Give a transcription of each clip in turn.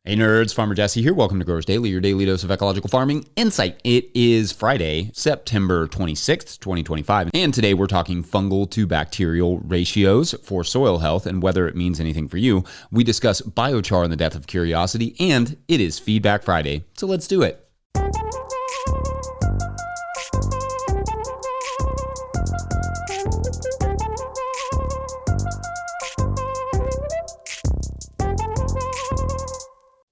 Hey nerds, Farmer Jesse here. Welcome to Growers Daily, your daily dose of ecological farming insight. It is Friday, September 26th, 2025, and today we're talking fungal to bacterial ratios for soil health and whether it means anything for you. We discuss biochar and the death of curiosity, and it is Feedback Friday, so let's do it.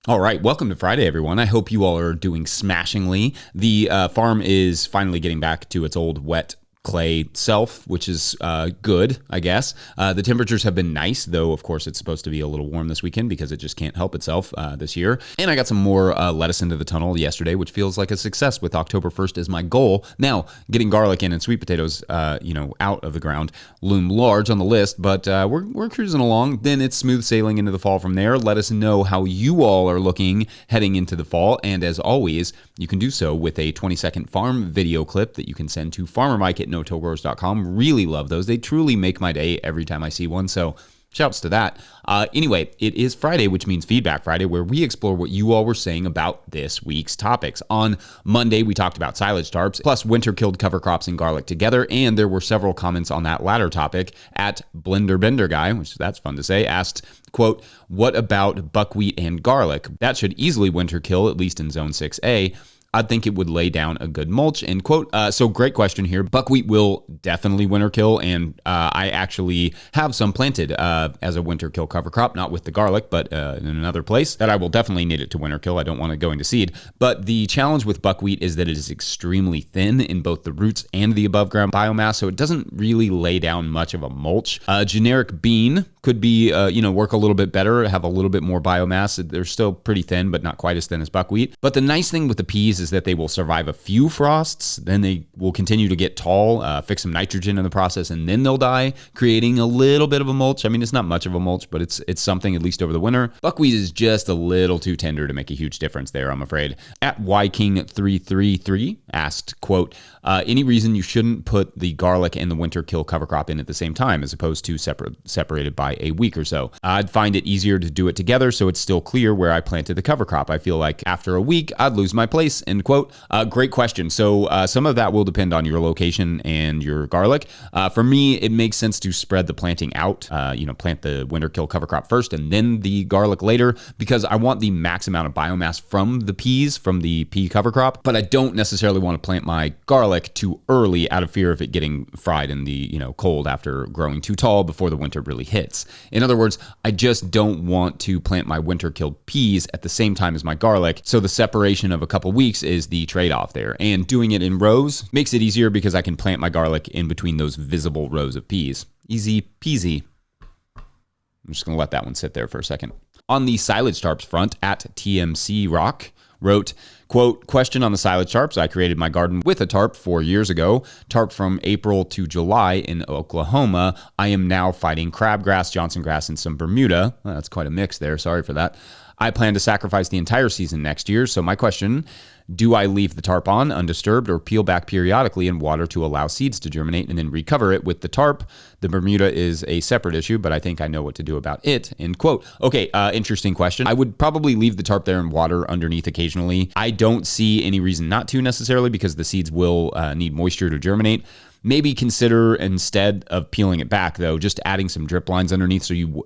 All right, welcome to Friday, everyone. I hope you all are doing smashingly. The farm is finally getting back to its old wet clay self, which is good, I guess. The temperatures have been nice, though, of course, it's supposed to be a little warm this weekend because it just can't help itself this year. And I got some more lettuce into the tunnel yesterday, which feels like a success with October 1st as my goal. Now, getting garlic in and sweet potatoes, out of the ground loom large on the list, but we're cruising along. Then it's smooth sailing into the fall from there. Let us know how you all are looking heading into the fall. And as always, you can do so with a 20-second farm video clip that you can send to farmermike@notillgrowers.com. Really love those. They truly make my day every time I see one. So shouts to that. Anyway, it is Friday, which means Feedback Friday, where we explore what you all were saying about this week's topics. On Monday, we talked about silage tarps, plus winter-killed cover crops and garlic together, and there were several comments on that latter topic. At Blender Bender Guy, which that's fun to say, asked, quote, "What about buckwheat and garlic? That should easily winter kill, at least in Zone 6A. I'd think it would lay down a good mulch," end quote. So great question here. Buckwheat will definitely winter kill, and I actually have some planted as a winter kill cover crop, not with the garlic, but in another place that I will definitely need it to winter kill. I don't want it going to seed. But the challenge with buckwheat is that it is extremely thin in both the roots and the above ground biomass, so it doesn't really lay down much of a mulch. Generic bean could be, work a little bit better, have a little bit more biomass. They're still pretty thin, but not quite as thin as buckwheat. But the nice thing with the peas is that they will survive a few frosts, then they will continue to get tall, fix some nitrogen in the process, and then they'll die, creating a little bit of a mulch. I mean, it's not much of a mulch, but it's something at least over the winter. Buckwheat is just a little too tender to make a huge difference there, I'm afraid. At YKing333 asked, quote, "Any reason you shouldn't put the garlic and the winter kill cover crop in at the same time, as opposed to separated by a week or so? I'd find it easier to do it together so it's still clear where I planted the cover crop. I feel like after a week, I'd lose my place," end quote. Great question. So some of that will depend on your location and your garlic. For me, it makes sense to spread the planting out, plant the winter kill cover crop first and then the garlic later, because I want the max amount of biomass from the peas, from the pea cover crop, but I don't necessarily want to plant my garlic too early out of fear of it getting fried in the cold after growing too tall before the winter really hits. In other words, I just don't want to plant my winter killed peas at the same time as my garlic, so the separation of a couple weeks is the trade-off there. And doing it in rows makes it easier because I can plant my garlic in between those visible rows of peas. Easy peasy. I'm just going to let that one sit there for a second. On the silage tarps front, at TMC Rock wrote, quote, "Question on the silage tarps. I created my garden with a tarp 4 years ago. Tarp from April to July in Oklahoma. I am now fighting crabgrass, Johnson grass, and some Bermuda." Well, that's quite a mix there. Sorry for that. "I plan to sacrifice the entire season next year. So my question, do I leave the tarp on undisturbed or peel back periodically in water to allow seeds to germinate and then recover it with the tarp? The Bermuda is a separate issue, but I think I know what to do about it," end quote. Okay, interesting question. I would probably leave the tarp there in water underneath occasionally. I don't see any reason not to necessarily because the seeds will need moisture to germinate. Maybe consider, instead of peeling it back, though, just adding some drip lines underneath so you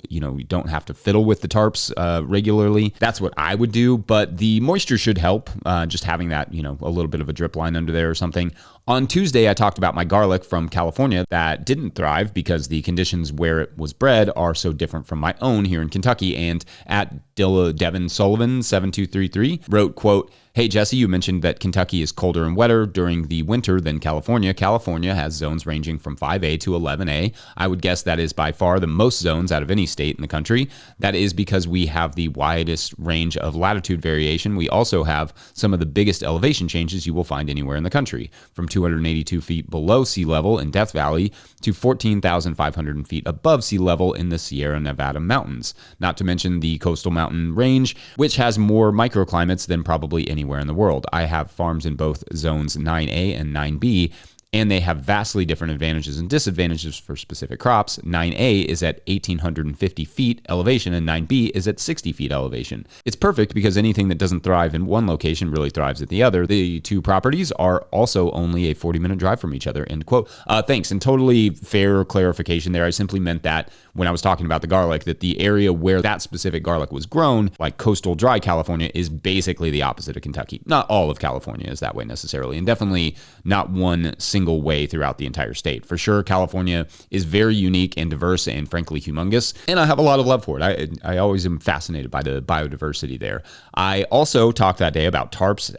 don't have to fiddle with the tarps regularly. That's what I would do, but the moisture should help, just having that, a little bit of a drip line under there or something. On Tuesday, I talked about my garlic from California that didn't thrive because the conditions where it was bred are so different from my own here in Kentucky. And at Devin Sullivan 7233 wrote, quote, "Hey, Jesse, you mentioned that Kentucky is colder and wetter during the winter than California. California has zones ranging from 5A to 11A. I would guess that is by far the most zones out of any state in the country. That is because we have the widest range of latitude variation. We also have some of the biggest elevation changes you will find anywhere in the country, from 282 feet below sea level in Death Valley to 14,500 feet above sea level in the Sierra Nevada mountains, not to mention the coastal mountain range, which has more microclimates than probably anywhere in the world. I have farms in both zones 9A and 9B, and they have vastly different advantages and disadvantages for specific crops. 9A is at 1,850 feet elevation, and 9B is at 60 feet elevation. It's perfect because anything that doesn't thrive in one location really thrives at the other. The two properties are also only a 40-minute drive from each other, end quote. Thanks, and totally fair clarification there. I simply meant that when I was talking about the garlic, that the area where that specific garlic was grown, like coastal dry California, is basically the opposite of Kentucky. Not all of California is that way necessarily, and definitely not one single way throughout the entire state. For sure, California is very unique and diverse and frankly humongous, and I have a lot of love for it. I always am fascinated by the biodiversity there. I also talked that day about tarps,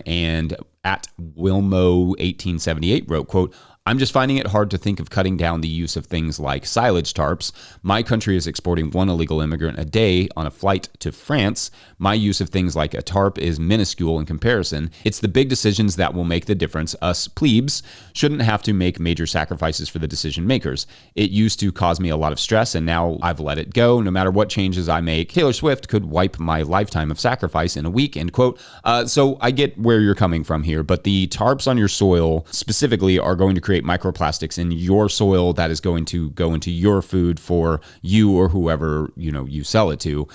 and at Wilmo1878 wrote, quote, I'm just finding it hard to think of cutting down the use of things like silage tarps. My country is exporting one illegal immigrant a day on a flight to France. My use of things like a tarp is minuscule in comparison. It's the big decisions that will make the difference. Us plebes shouldn't have to make major sacrifices for the decision makers. It used to cause me a lot of stress, and now I've let it go. No matter what changes I make, Taylor Swift could wipe my lifetime of sacrifice in a week, end quote. So I get where you're coming from here, but the tarps on your soil specifically are going to create microplastics in your soil that is going to go into your food for you or whoever you sell it to.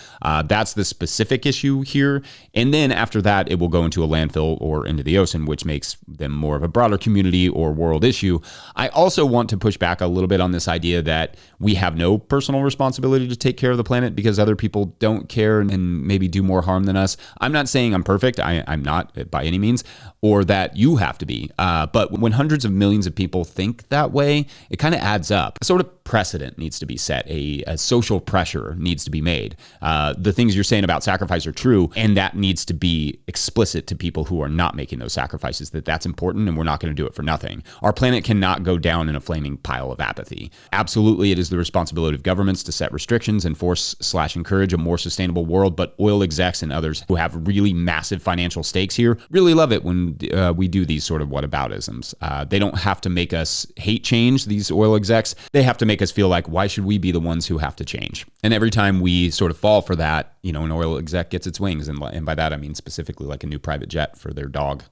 That's the specific issue here. And then after that, it will go into a landfill or into the ocean, which makes them more of a broader community or world issue. I also want to push back a little bit on this idea that we have no personal responsibility to take care of the planet because other people don't care and maybe do more harm than us. I'm not saying I'm perfect. I'm not by any means, or that you have to be. But when hundreds of millions of people think that way, it kind of adds up. A sort of precedent needs to be set. A social pressure needs to be made. The things you're saying about sacrifice are true, and that needs to be explicit to people who are not making those sacrifices, that that's important and we're not going to do it for nothing. Our planet cannot go down in a flaming pile of apathy. Absolutely, it is the responsibility of governments to set restrictions and force/encourage a more sustainable world, but oil execs and others who have really massive financial stakes here really love it when we do these sort of whataboutisms. They don't have to make us hate change, these oil execs. They have to make us feel like, why should we be the ones who have to change? And every time we sort of fall for that, an oil exec gets its wings. And by that, I mean specifically like a new private jet for their dog.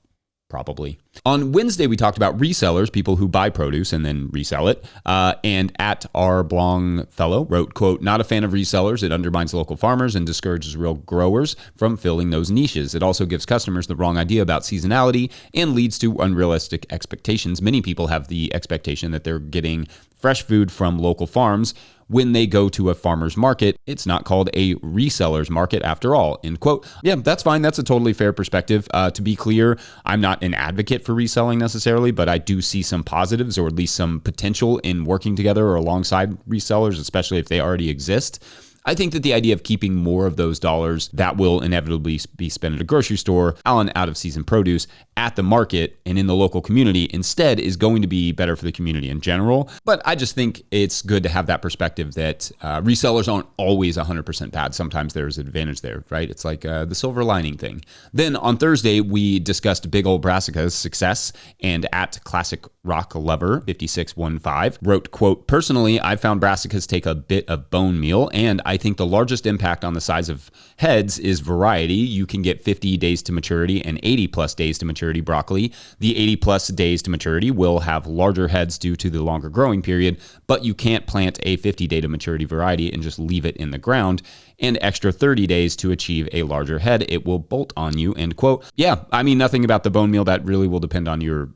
Probably. On Wednesday, we talked about resellers, people who buy produce and then resell it. And at our Blong fellow wrote, quote, not a fan of resellers. It undermines local farmers and discourages real growers from filling those niches. It also gives customers the wrong idea about seasonality and leads to unrealistic expectations. Many people have the expectation that they're getting fresh food from local farms when they go to a farmer's market. It's not called a reseller's market after all, end quote. Yeah, that's fine. That's a totally fair perspective. To be clear, I'm not an advocate for reselling necessarily, but I do see some positives or at least some potential in working together or alongside resellers, especially if they already exist. I think that the idea of keeping more of those dollars that will inevitably be spent at a grocery store on out of season produce at the market and in the local community instead is going to be better for the community in general. But I just think it's good to have that perspective that resellers aren't always 100% bad. Sometimes there's an advantage there, right? It's like the silver lining thing. Then on Thursday, we discussed Big Ol' Brassica's success, and at Classic Rock Lover 5615 wrote, quote, personally, I found brassicas take a bit of bone meal, and I think the largest impact on the size of heads is variety. You can get 50 days to maturity and 80 plus days to maturity broccoli. The 80 plus days to maturity will have larger heads due to the longer growing period, but you can't plant a 50 day to maturity variety and just leave it in the ground. And extra 30 days to achieve a larger head. It will bolt on you, end quote. Yeah, I mean, nothing about the bone meal. That really will depend on your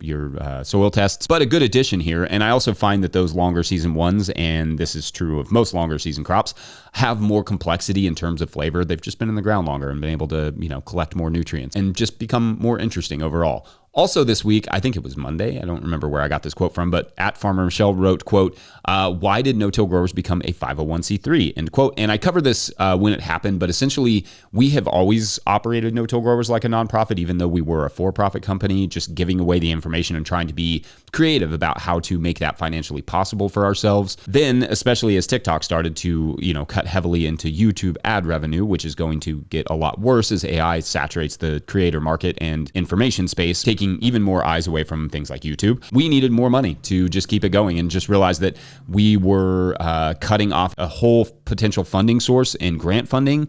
soil tests, but a good addition here. And I also find that those longer season ones, and this is true of most longer season crops, have more complexity in terms of flavor. They've just been in the ground longer and been able to, collect more nutrients and just become more interesting overall. Also this week, I think it was Monday, I don't remember where I got this quote from, but at Farmer Michelle wrote, quote, why did no-till growers become a 501c3, end quote. And I covered this when it happened, but essentially we have always operated no-till growers like a nonprofit, even though we were a for-profit company, just giving away the information and trying to be creative about how to make that financially possible for ourselves. Then, especially as TikTok started to, cut heavily into YouTube ad revenue, which is going to get a lot worse as AI saturates the creator market and information space, taking taking even more eyes away from things like YouTube. We needed more money to just keep it going, and just realized that we were cutting off a whole potential funding source in grant funding,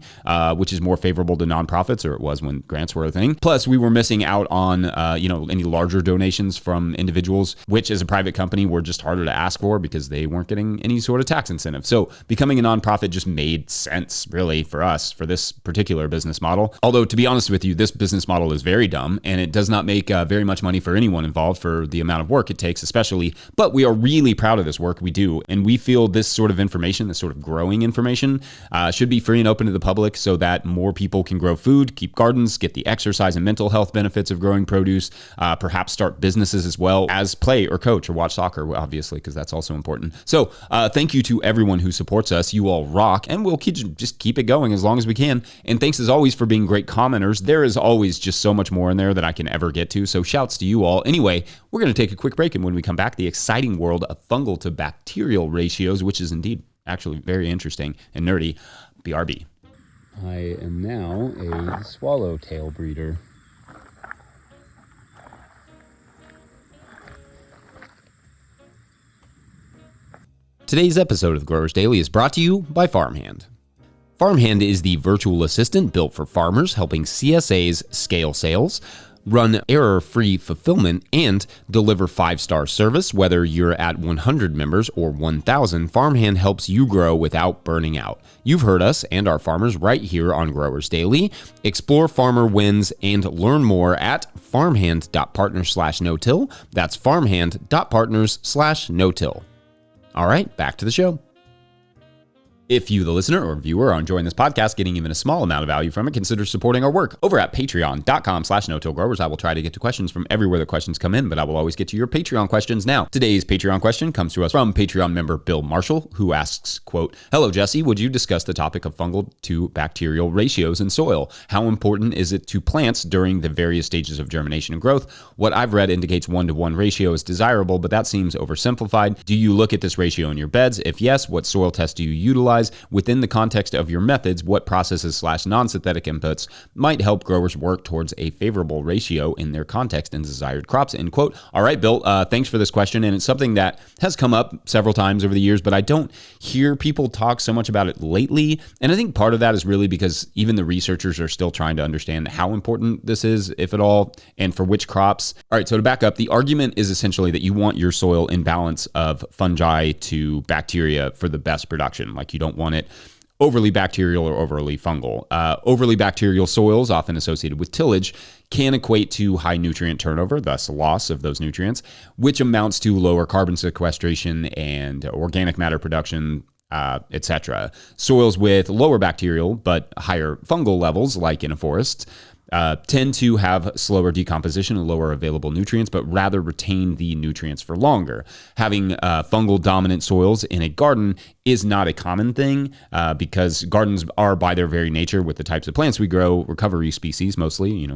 which is more favorable to nonprofits, or it was when grants were a thing. Plus, we were missing out on any larger donations from individuals, which as a private company were just harder to ask for because they weren't getting any sort of tax incentive. So becoming a nonprofit just made sense, really, for us, for this particular business model. Although, to be honest with you, this business model is very dumb, and it does not make very much money for anyone involved for the amount of work it takes, especially. But we are really proud of this work we do, and we feel this sort of information, this sort of growing information, should be free and open to the public so that more people can grow food, keep gardens, get the exercise and mental health benefits of growing produce, perhaps start businesses as well as play or coach or watch soccer, obviously, because that's also important. So thank you to everyone who supports us. You all rock, and we'll just keep it going as long as we can. And thanks as always for being great commenters. There is always just so much more in there that I can ever get to. So shouts to you all. Anyway, we're going to take a quick break, and when we come back, the exciting world of fungal to bacterial ratios, which is indeed actually very interesting and nerdy. BRB. I am now a swallowtail breeder. Today's episode of the Growers Daily is brought to you by Farmhand. Farmhand is the virtual assistant built for farmers, helping CSAs scale sales, run error-free fulfillment, and deliver 5-star service. Whether you're at 100 members or 1,000, Farmhand helps you grow without burning out. You've heard us and our farmers right here on Growers Daily. Explore farmer wins and learn more at farmhand.partners/no-till. That's farmhand.partners/no-till. All right, back to the show. If you, the listener or viewer, are enjoying this podcast, getting even a small amount of value from it, consider supporting our work over at patreon.com/no-till-growers. I will try to get to questions from everywhere the questions come in, but I will always get to your Patreon questions now. Today's Patreon question comes to us from Patreon member Bill Marshall, who asks, quote, "Hello, Jesse. Would you discuss the topic of fungal to bacterial ratios in soil? How important is it to plants during the various stages of germination and growth? What I've read indicates 1-to-1 ratio is desirable, but that seems oversimplified. Do you look at this ratio in your beds? If yes, what soil test do you utilize? Within the context of your methods, what processes/non-synthetic inputs might help growers work towards a favorable ratio in their context and desired crops?" End quote. All right, Bill, thanks for this question. And it's something that has come up several times over the years, but I don't hear people talk so much about it lately. And I think part of that is really because even the researchers are still trying to understand how important this is, if at all, and for which crops. All right, so to back up, the argument is essentially that you want your soil in balance of fungi to bacteria for the best production. Like, you don't want it overly bacterial or overly fungal. Overly bacterial soils, often associated with tillage, can equate to high nutrient turnover, thus loss of those nutrients, which amounts to lower carbon sequestration and organic matter production, etc. Soils with lower bacterial but higher fungal levels, like in a forest, tend to have slower decomposition and lower available nutrients, but rather retain the nutrients for longer. Having fungal dominant soils in a garden is not a common thing because gardens are, by their very nature, with the types of plants we grow, recovery species mostly.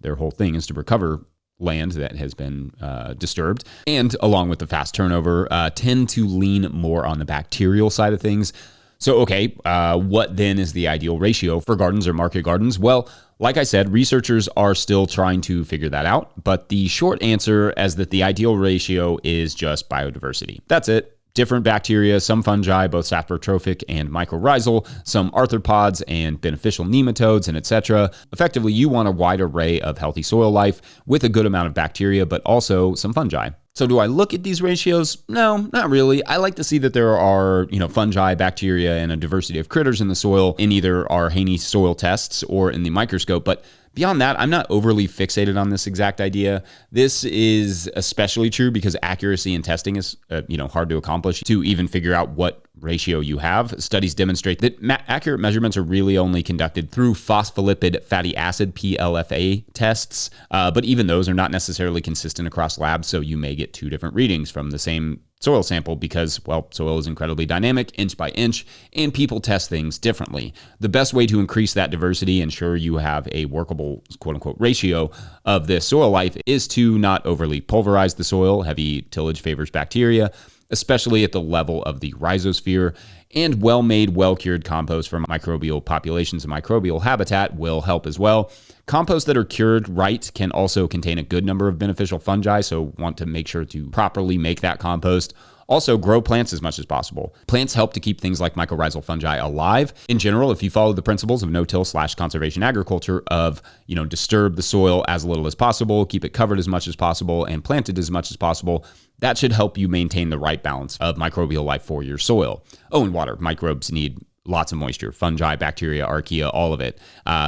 Their whole thing is to recover land that has been disturbed, and along with the fast turnover, tend to lean more on the bacterial side of things. So, okay, what then is the ideal ratio for gardens or market gardens? Well, like I said, researchers are still trying to figure that out, but the short answer is that the ideal ratio is just biodiversity. That's it. Different bacteria, some fungi, both saprotrophic and mycorrhizal, some arthropods and beneficial nematodes, and etc. Effectively, you want a wide array of healthy soil life with a good amount of bacteria, but also some fungi. So do I look at these ratios? No, not really. I like to see that there are, fungi, bacteria, and a diversity of critters in the soil in either our Haney soil tests or in the microscope. But beyond that, I'm not overly fixated on this exact idea. This is especially true because accuracy in testing is, hard to accomplish to even figure out what ratio you have. Studies demonstrate that accurate measurements are really only conducted through phospholipid fatty acid (PLFA) tests, but even those are not necessarily consistent across labs, so you may get two different readings from the same soil sample because, soil is incredibly dynamic, inch by inch, and people test things differently. The best way to increase that diversity, ensure you have a workable, quote-unquote, ratio of this soil life is to not overly pulverize the soil. Heavy tillage favors bacteria, especially at the level of the rhizosphere, And well-made, well-cured compost from microbial populations and microbial habitat will help as well. Composts that are cured right can also contain a good number of beneficial fungi, so want to make sure to properly make that compost. Also, grow plants as much as possible. Plants help to keep things like mycorrhizal fungi alive. In general, if you follow the principles of no-till/conservation agriculture of, disturb the soil as little as possible, keep it covered as much as possible, and planted as much as possible, that should help you maintain the right balance of microbial life for your soil. Oh, and water. Microbes need lots of moisture, fungi, bacteria, archaea, all of it.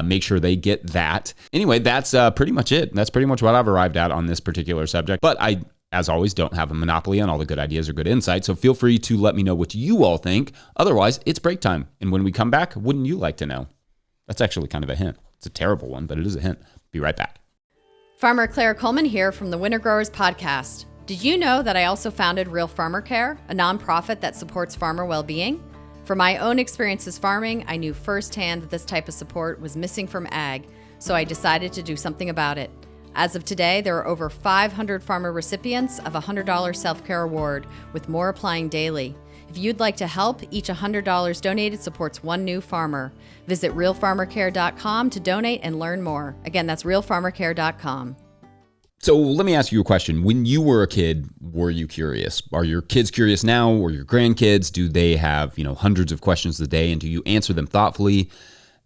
Make sure they get that. Anyway, that's pretty much it. That's pretty much what I've arrived at on this particular subject. But I, as always, don't have a monopoly on all the good ideas or good insights, so feel free to let me know what you all think. Otherwise, it's break time. And when we come back, wouldn't you like to know? That's actually kind of a hint. It's a terrible one, but it is a hint. Be right back. Farmer Claire Coleman here from the Winter Growers Podcast. Did you know that I also founded Real Farmer Care, a nonprofit that supports farmer well-being? From my own experiences farming, I knew firsthand that this type of support was missing from ag, so I decided to do something about it. As of today, there are over 500 farmer recipients of a $100 self-care award, with more applying daily. If you'd like to help, each $100 donated supports one new farmer. Visit realfarmercare.com to donate and learn more. Again, that's realfarmercare.com. So let me ask you a question. When you were a kid, were you curious? Are your kids curious now, or your grandkids? Do they have, hundreds of questions a day, and do you answer them thoughtfully?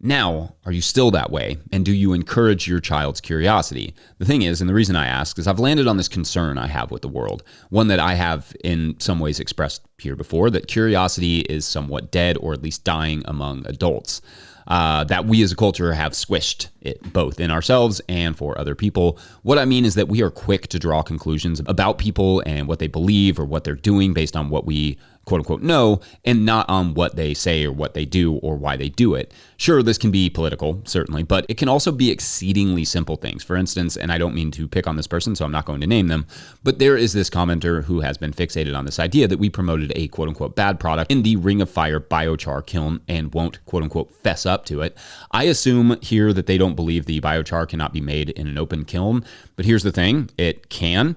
Now, are you still that way? And do you encourage your child's curiosity? The thing is, and the reason I ask, is I've landed on this concern I have with the world, one that I have in some ways expressed here before, that curiosity is somewhat dead, or at least dying among adults. That we as a culture have squished it both in ourselves and for other people. What I mean is that we are quick to draw conclusions about people and what they believe or what they're doing based on what we quote unquote know, and not on what they say or what they do or why they do it. Sure, this can be political, certainly, but it can also be exceedingly simple things. For instance, and I don't mean to pick on this person, so I'm not going to name them, but there is this commenter who has been fixated on this idea that we promoted a quote unquote bad product in the Ring of Fire biochar kiln and won't quote unquote fess up to it. I assume here that they don't believe the biochar cannot be made in an open kiln, but here's the thing, it can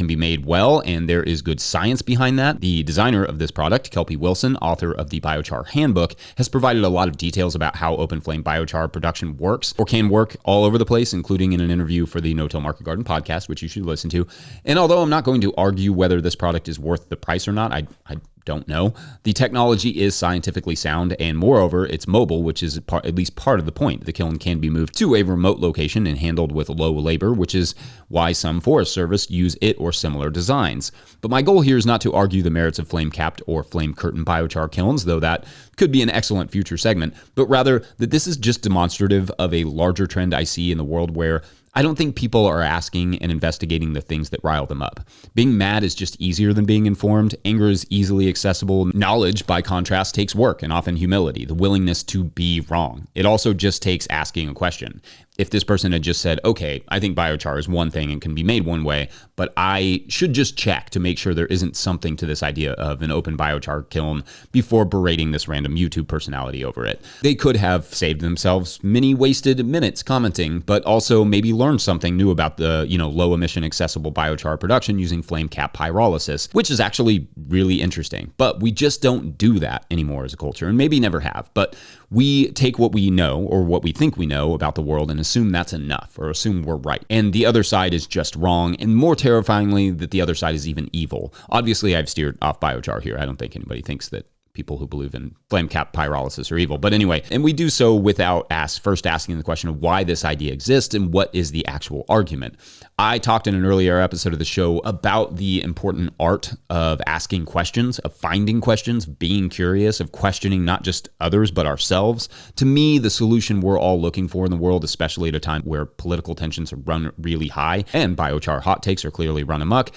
be made well, and there is good science behind that. The designer of this product, Kelpie Wilson, author of the Biochar Handbook, has provided a lot of details about how open flame biochar production works, or can work, all over the place, including in an interview for the No Till Market Garden podcast, which you should listen to. And although I'm not going to argue whether this product is worth the price or not, I don't know. The technology is scientifically sound, and moreover, it's mobile, which is at least part of the point. The kiln can be moved to a remote location and handled with low labor, which is why some Forest Service use it or similar designs. But my goal here is not to argue the merits of flame-capped or flame-curtain biochar kilns, though that could be an excellent future segment, but rather that this is just demonstrative of a larger trend I see in the world where I don't think people are asking and investigating the things that rile them up. Being mad is just easier than being informed. Anger is easily accessible. Knowledge, by contrast, takes work and often humility, the willingness to be wrong. It also just takes asking a question. If this person had just said, okay, I think biochar is one thing and can be made one way, but I should just check to make sure there isn't something to this idea of an open biochar kiln before berating this random YouTube personality over it. They could have saved themselves many wasted minutes commenting, but also maybe learned something new about the, low emission accessible biochar production using flame cap pyrolysis, which is actually really interesting. But we just don't do that anymore as a culture, and maybe never have. But we take what we know or what we think we know about the world and assume that's enough, or assume we're right. And the other side is just wrong, and more terrifyingly, that the other side is even evil. Obviously, I've steered off biochar here. I don't think anybody thinks that people who believe in flame cap pyrolysis are evil. But anyway, and we do so without first asking the question of why this idea exists and what is the actual argument. I talked in an earlier episode of the show about the important art of asking questions, of finding questions, being curious, of questioning not just others, but ourselves. To me, the solution we're all looking for in the world, especially at a time where political tensions are run really high and biochar hot takes are clearly run amok,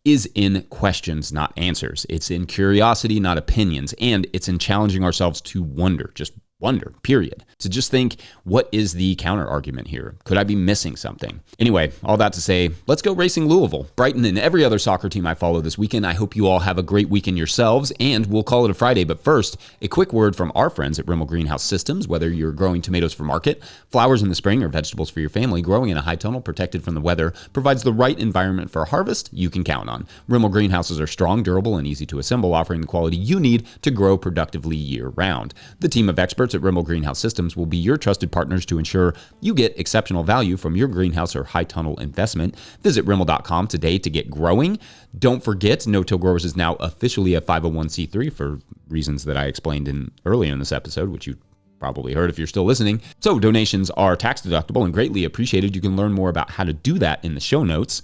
is in questions, not answers. It's in curiosity, not opinions. And it's in challenging ourselves to wonder, just wonder, period. So just think, what is the counter argument here? Could I be missing something? Anyway, all that to say, let's go racing Louisville. Brighton and every other soccer team I follow this weekend, I hope you all have a great weekend yourselves, and we'll call it a Friday. But first, a quick word from our friends at Rimmel Greenhouse Systems. Whether you're growing tomatoes for market, flowers in the spring, or vegetables for your family, growing in a high tunnel protected from the weather provides the right environment for a harvest you can count on. Rimmel greenhouses are strong, durable, and easy to assemble, offering the quality you need to grow productively year-round. The team of experts at Rimmel Greenhouse Systems will be your trusted partners to ensure you get exceptional value from your greenhouse or high tunnel investment. Visit Rimmel.com today to get growing. Don't forget, No-Till Growers is now officially a 501c3 for reasons that I explained earlier in this episode, which you probably heard if you're still listening. So donations are tax deductible and greatly appreciated. You can learn more about how to do that in the show notes.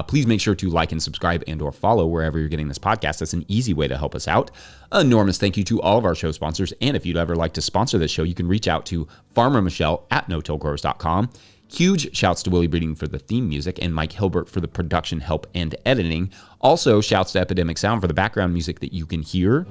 Please make sure to like and subscribe and or follow wherever you're getting this podcast. That's an easy way to help us out. Enormous thank you to all of our show sponsors. And if you'd ever like to sponsor this show, you can reach out to Farmer Michelle at notillgrowers.com. Huge shouts to Willie Breeding for the theme music and Mike Hilbert for the production help and editing. Also, shouts to Epidemic Sound for the background music that you can hear.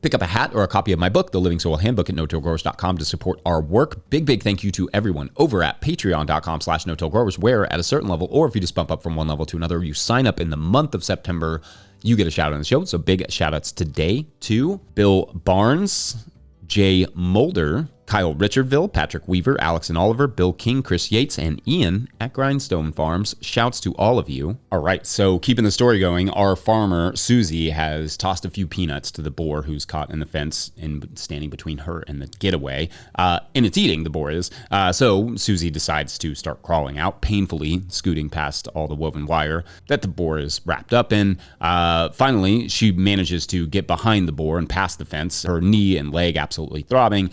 Pick up a hat or a copy of my book, The Living Soil Handbook, at notillgrowers.com to support our work. Big thank you to everyone over at patreon.com/notillgrowers, where at a certain level, or if you just bump up from one level to another, you sign up in the month of September, you get a shout out on the show. So big shout outs today to Bill Barnes, Jay Mulder, Kyle Richardville, Patrick Weaver, Alex and Oliver, Bill King, Chris Yates, and Ian at Grindstone Farms. Shouts to all of you. All right, so keeping the story going, our farmer, Susie, has tossed a few peanuts to the boar who's caught in the fence and standing between her and the getaway. And it's eating, the boar is. So Susie decides to start crawling out, painfully scooting past all the woven wire that the boar is wrapped up in. Finally, she manages to get behind the boar and past the fence, her knee and leg absolutely throbbing.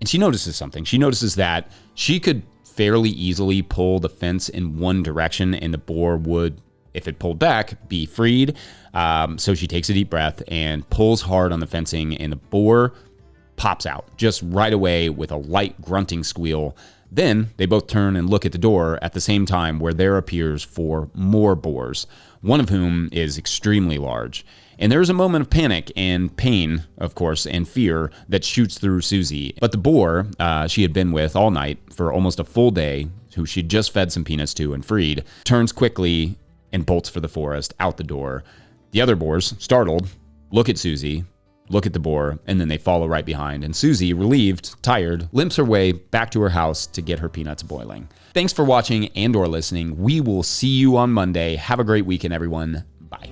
And she notices something. She notices that she could fairly easily pull the fence in one direction and the boar would, if it pulled back, be freed. So she takes a deep breath and pulls hard on the fencing, and the boar pops out just right away with a light grunting squeal. Then they both turn and look at the door at the same time, where there appears 4 more boars, one of whom is extremely large. And there is a moment of panic and pain, of course, and fear that shoots through Susie. But the boar she had been with all night for almost a full day, who she'd just fed some peanuts to and freed, turns quickly and bolts for the forest out the door. The other boars, startled, look at Susie, look at the boar, and then they follow right behind. And Susie, relieved, tired, limps her way back to her house to get her peanuts boiling. Thanks for watching and or listening. We will see you on Monday. Have a great weekend, everyone. Bye.